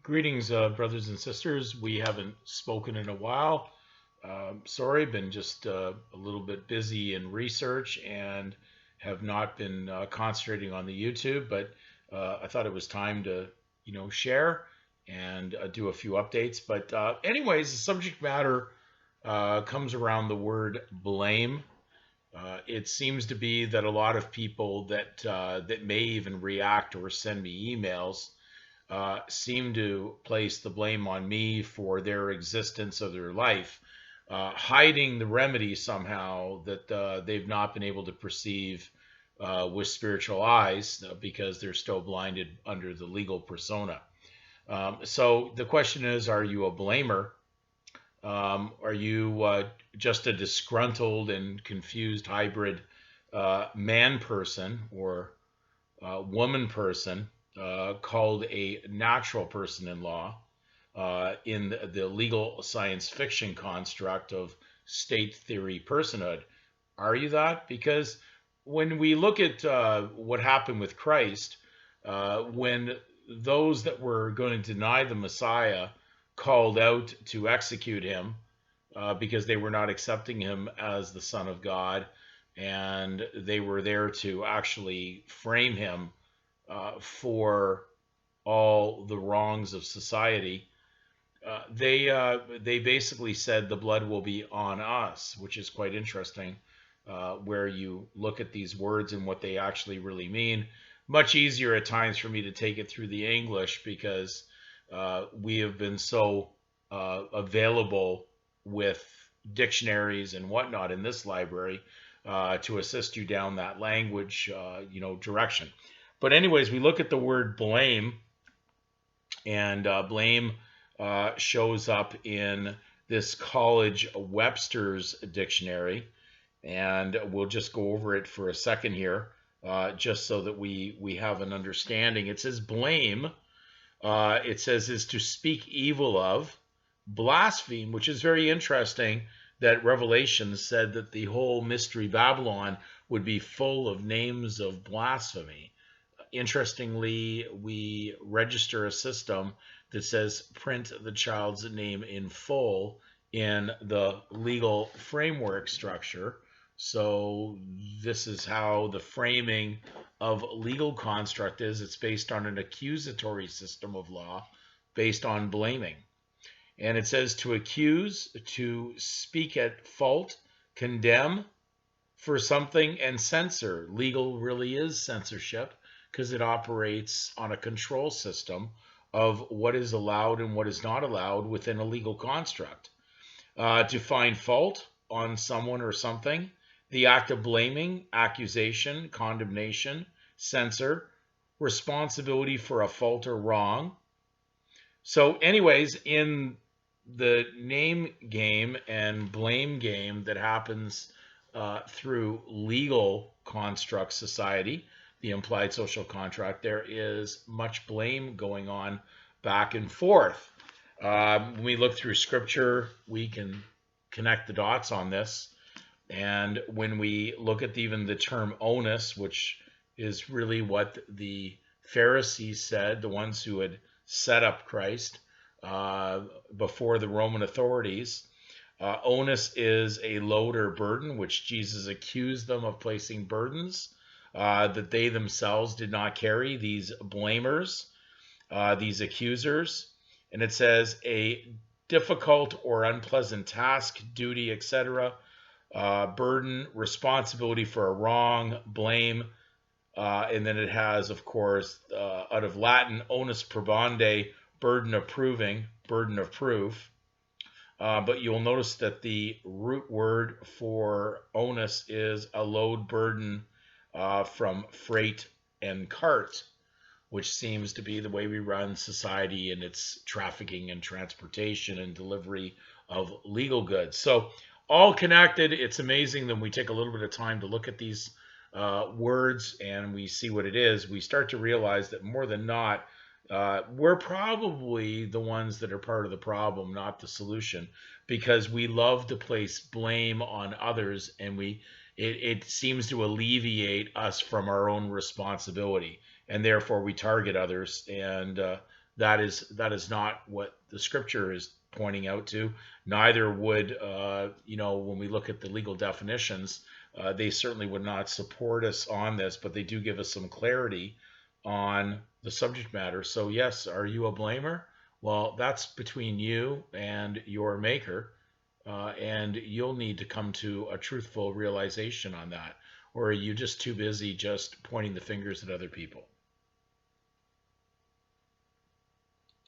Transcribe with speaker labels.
Speaker 1: Greetings, brothers and sisters. We haven't spoken in a while. Sorry, been just a little bit busy in research and have not been concentrating on the YouTube, but I thought it was time to, share and do a few updates. But anyways, the subject matter comes around the word blame. It seems to be that a lot of people that may even react or send me emails seem to place the blame on me for their existence of their life, hiding the remedy somehow that they've not been able to perceive with spiritual eyes because they're still blinded under the legal persona. So the question is, are you a blamer? Are you just a disgruntled and confused hybrid man person or woman person called a natural person in law in the legal science fiction construct of state theory personhood? Are you that? Because when we look at what happened with Christ, when those that were going to deny the Messiah called out to execute him because they were not accepting him as the Son of God, and they were there to actually frame him for all the wrongs of society. They basically said the blood will be on us, which is quite interesting. Where you look at these words and what they actually really mean. Much easier at times for me to take it through the English because we have been so available with dictionaries and whatnot in this library to assist you down that language, direction. But anyways, we look at the word blame, and blame shows up in this college Webster's dictionary, and we'll just go over it for a second here, just so that we have an understanding. It says blame. It says is to speak evil of, blaspheme, which is very interesting. That Revelation said that the whole mystery Babylon would be full of names of blasphemy. Interestingly, we register a system that says print the child's name in full in the legal framework structure. So this is how the framing of legal construct is. It's based on an accusatory system of law based on blaming. And it says to accuse, to speak at fault, condemn for something, and censor. Legal really is censorship because it operates on a control system of what is allowed and what is not allowed within a legal construct. To find fault on someone or something, the act of blaming, accusation, condemnation, censor, responsibility for a fault or wrong. So, anyways, in the name game and blame game that happens through legal construct society, the implied social contract, there is much blame going on back and forth. When we look through scripture, we can connect the dots on this. And when we look at even the term onus, which is really what the Pharisees said, the ones who had set up Christ before the Roman authorities, onus is a load or burden, which Jesus accused them of placing burdens that they themselves did not carry, these blamers, these accusers. And it says a difficult or unpleasant task, duty, etc., burden, responsibility for a wrong, blame. And then it has, of course, out of Latin, onus probandi, burden of proving, burden of proof. But you'll notice that the root word for onus is a load, burden, from freight and cart, which seems to be the way we run society in its trafficking and transportation and delivery of legal goods. So all connected. It's amazing that we take a little bit of time to look at these words and we see what it is. We start to realize that more than not, we're probably the ones that are part of the problem, not the solution, because we love to place blame on others, and it seems to alleviate us from our own responsibility, and therefore we target others, and that is not what the scripture is pointing out to. Neither would, when we look at the legal definitions, they certainly would not support us on this, but they do give us some clarity on the subject matter. So yes, are you a blamer? Well, that's between you and your maker, and you'll need to come to a truthful realization on that. Or are you just too busy just pointing the fingers at other people?